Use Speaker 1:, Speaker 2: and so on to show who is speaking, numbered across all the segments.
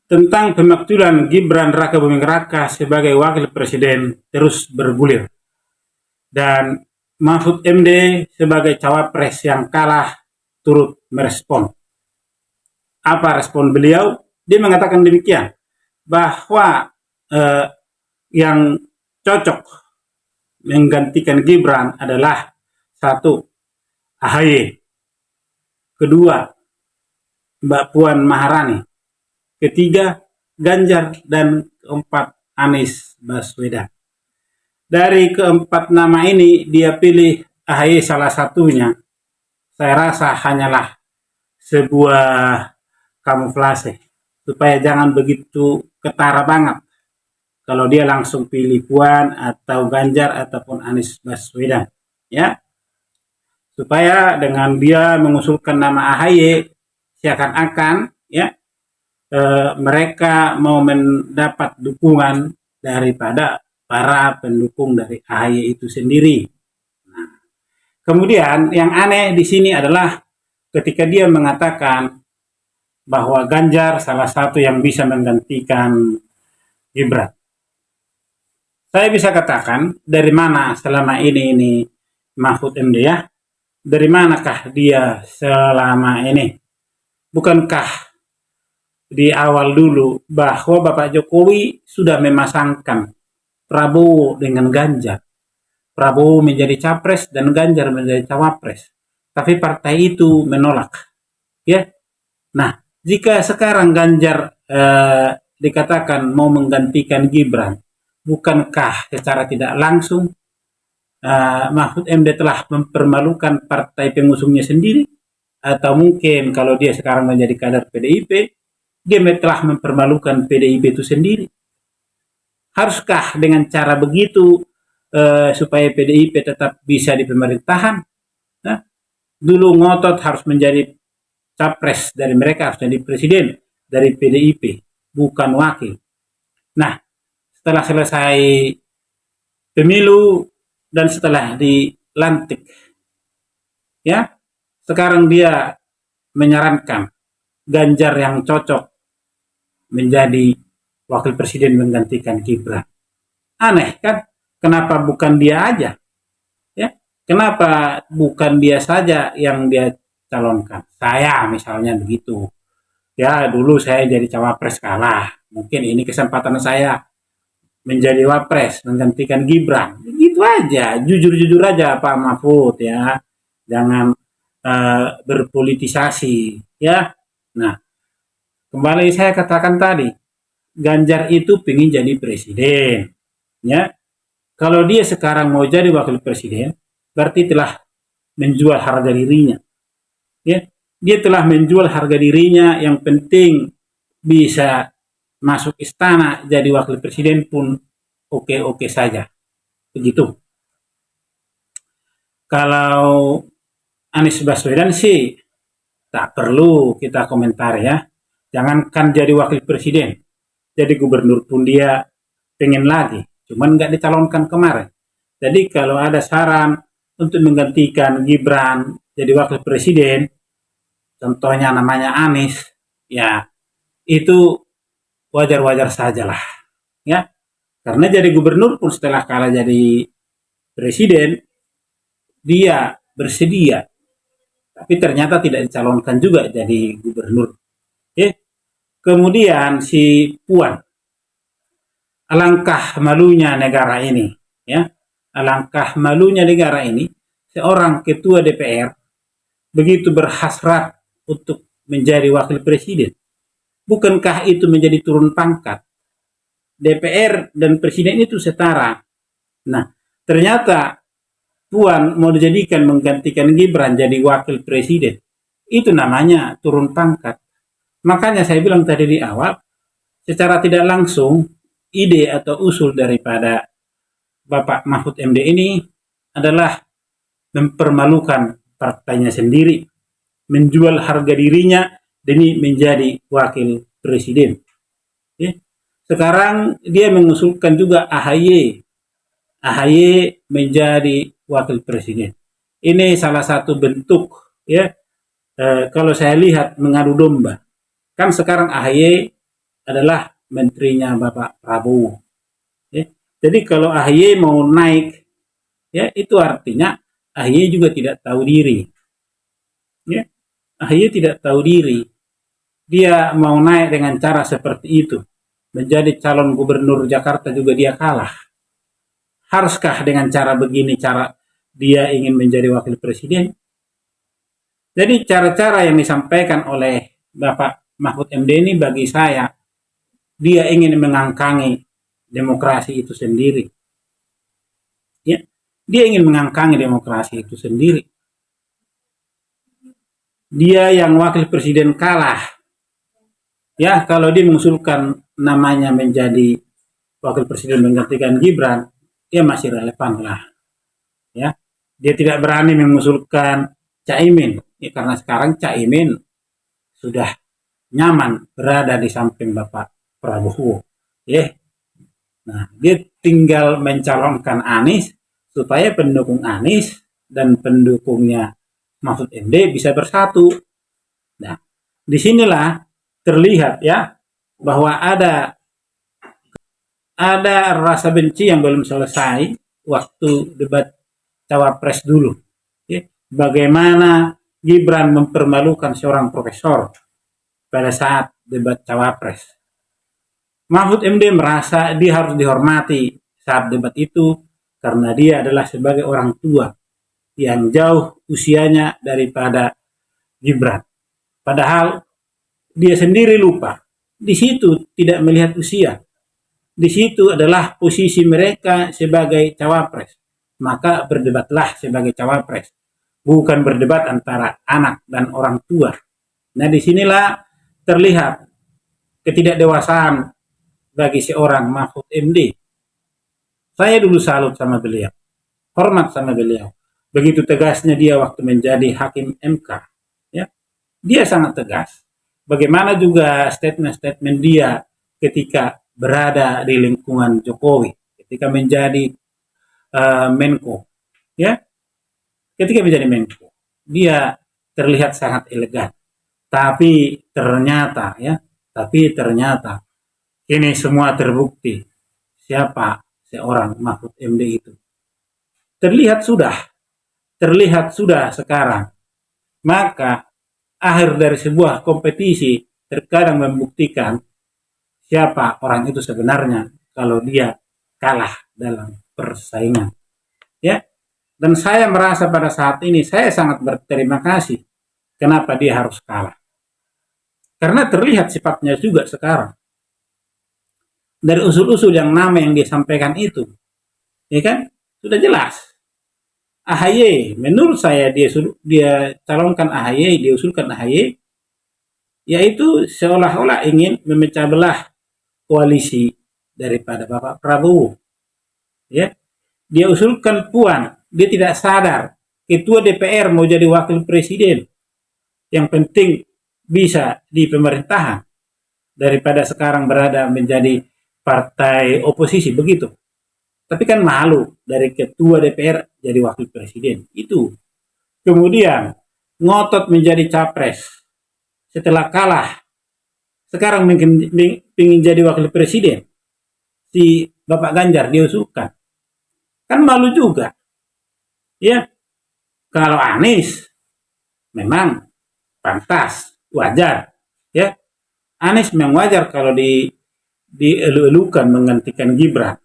Speaker 1: tentang pemakzulan Gibran Rakabuming Raka sebagai wakil presiden terus bergulir. Dan Mahfud MD sebagai cawapres yang kalah turut merespon. Apa respon beliau? Dia mengatakan demikian, bahwa yang cocok menggantikan Gibran adalah satu, AHY, kedua, Mbak Puan Maharani, ketiga, Ganjar, dan keempat, Anies Baswedan. Dari keempat nama ini dia pilih AHY salah satunya. Saya rasa hanyalah sebuah kamuflase supaya jangan begitu ketara banget kalau dia langsung pilih Puan atau Ganjar ataupun Anies Baswedan, ya, supaya dengan dia mengusulkan nama AHY seakan-akan ya mereka mau mendapat dukungan daripada para pendukung dari AHY itu sendiri. Nah, kemudian yang aneh di sini adalah ketika dia mengatakan bahwa Ganjar salah satu yang bisa menggantikan Gibran. Saya bisa katakan dari mana selama ini Mahfud MD ya? Dari manakah dia selama ini? Bukankah di awal dulu bahwa Bapak Jokowi sudah memasangkan Prabowo dengan Ganjar. Prabowo menjadi capres dan Ganjar menjadi cawapres. Tapi partai itu menolak. Ya. Nah, jika sekarang Ganjar dikatakan mau menggantikan Gibran, bukankah secara tidak langsung Mahfud MD telah mempermalukan partai pengusungnya sendiri? Atau mungkin kalau dia sekarang menjadi kader PDIP, dia telah mempermalukan PDIP itu sendiri? Haruskah dengan cara begitu supaya PDIP tetap bisa di pemerintahan? Nah, dulu ngotot harus menjadi capres dari mereka, harus jadi presiden dari PDIP, bukan wakil. Nah, setelah selesai pemilu dan setelah dilantik, ya, sekarang dia menyarankan Ganjar yang cocok menjadi wakil presiden menggantikan Gibran. Aneh kan? Kenapa bukan dia aja? Ya, kenapa bukan dia saja yang dia calonkan? Saya misalnya begitu. Ya, dulu saya jadi cawapres kalah. Mungkin ini kesempatan saya menjadi wapres, menggantikan Gibran. Gitu aja, jujur-jujur aja Pak Mahfud ya. Jangan berpolitisasi ya. Nah, kembali saya katakan tadi, Ganjar itu ingin jadi presiden ya. Kalau dia sekarang mau jadi wakil presiden, berarti telah menjual harga dirinya. Ya, dia telah menjual harga dirinya. Yang penting bisa masuk istana jadi wakil presiden pun oke-oke saja. Begitu. Kalau Anies Baswedan sih tak perlu kita komentar ya. Jangankan jadi wakil presiden, jadi gubernur pun dia pengen lagi. Cuman nggak dicalonkan kemarin. Jadi kalau ada saran untuk menggantikan Gibran jadi wakil presiden, contohnya namanya Anies, ya itu wajar-wajar sajalah, ya. Karena jadi gubernur pun setelah kalah jadi presiden, dia bersedia, tapi ternyata tidak dicalonkan juga jadi gubernur. Kemudian si Puan, alangkah malunya negara ini, ya. Alangkah malunya negara ini, seorang ketua DPR begitu berhasrat untuk menjadi wakil presiden. Bukankah itu menjadi turun pangkat? DPR dan presiden itu setara. Nah, ternyata Puan mau dijadikan menggantikan Gibran jadi wakil presiden. Itu namanya turun pangkat. Makanya saya bilang tadi di awal, secara tidak langsung, ide atau usul daripada Bapak Mahfud MD ini adalah mempermalukan partainya sendiri, menjual harga dirinya demi menjadi wakil presiden. Sekarang dia mengusulkan juga AHY menjadi wakil presiden. Ini salah satu bentuk ya kalau saya lihat mengadu domba. Kan sekarang AHY adalah menterinya Bapak Prabowo. Ya. Jadi kalau AHY mau naik, ya itu artinya AHY juga tidak tahu diri. Ya. AHY tidak tahu diri. Dia mau naik dengan cara seperti itu. Menjadi calon gubernur Jakarta juga dia kalah. Haruskah dengan cara begini cara dia ingin menjadi wakil presiden? Jadi cara-cara yang disampaikan oleh Bapak Mahfud MD ini bagi saya, dia ingin mengangkangi demokrasi itu sendiri. Ya, dia ingin mengangkangi demokrasi itu sendiri. Dia yang wakil presiden kalah. Ya, kalau dia mengusulkan namanya menjadi wakil presiden menggantikan Gibran, dia masih relevan lah. Ya, dia tidak berani mengusulkan Caimin, ya, karena sekarang Caimin sudah nyaman berada di samping Bapak Prabowo. Ya, nah dia tinggal mencalonkan Anies supaya pendukung Anies dan pendukungnya Mahfud MD bisa bersatu. Nah, disinilah terlihat ya bahwa ada rasa benci yang belum selesai waktu debat cawapres dulu. Ya, bagaimana Gibran mempermalukan seorang profesor pada saat debat cawapres. Mahfud MD merasa dia harus dihormati saat debat itu karena dia adalah sebagai orang tua yang jauh usianya daripada Gibran. Padahal dia sendiri lupa. Di situ tidak melihat usia. Di situ adalah posisi mereka sebagai cawapres. Maka berdebatlah sebagai cawapres. Bukan berdebat antara anak dan orang tua. Nah, disinilah terlihat ketidakdewasaan bagi seorang Mahfud MD. Saya dulu salut sama beliau. Hormat sama beliau. Begitu tegasnya dia waktu menjadi hakim MK. Ya, dia sangat tegas. Bagaimana juga statement-statement dia ketika berada di lingkungan Jokowi, ketika menjadi Menko, ya, ketika menjadi Menko, dia terlihat sangat elegan. Tapi ternyata ini semua terbukti siapa seorang Mahfud MD itu. Terlihat sudah sekarang. Maka akhir dari sebuah kompetisi terkadang membuktikan siapa orang itu sebenarnya kalau dia kalah dalam persaingan. Ya. Dan saya merasa pada saat ini saya sangat berterima kasih kenapa dia harus kalah. Karena terlihat sifatnya juga sekarang. Dari usul-usul yang nama yang dia sampaikan itu, ya kan, sudah jelas. AHY, menurut saya dia calonkan AHY, dia usulkan AHY, yaitu seolah-olah ingin memecah belah koalisi daripada Bapak Prabowo. Ya, dia usulkan Puan, dia tidak sadar ketua DPR mau jadi wakil presiden. Yang penting bisa di pemerintahan daripada sekarang berada menjadi partai oposisi begitu. Tapi kan malu dari ketua DPR jadi wakil presiden. Itu. Kemudian ngotot menjadi capres. Setelah kalah. Sekarang ingin jadi wakil presiden. Si Bapak Ganjar dia usulkan. Kan malu juga. Ya. Kalau Anies memang pantas, wajar. Ya. Anies memang wajar kalau dielu-elukan menggantikan Gibran.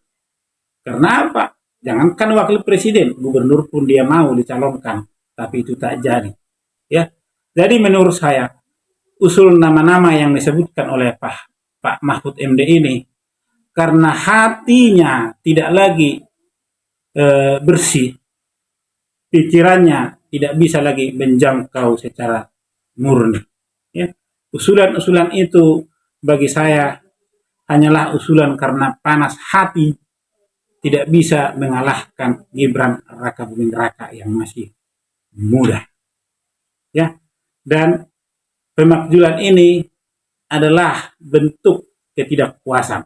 Speaker 1: Karena apa? Jangankan wakil presiden, gubernur pun dia mau dicalonkan, tapi itu tak jadi. Ya, jadi menurut saya usul nama-nama yang disebutkan oleh Pak Mahfud MD ini karena hatinya tidak lagi bersih, pikirannya tidak bisa lagi menjangkau secara murni. Ya, usulan-usulan itu bagi saya hanyalah usulan karena panas hati. Tidak bisa mengalahkan Gibran Raka Buming Raka yang masih muda. Ya. Dan pemakzulan ini adalah bentuk ketidakpuasan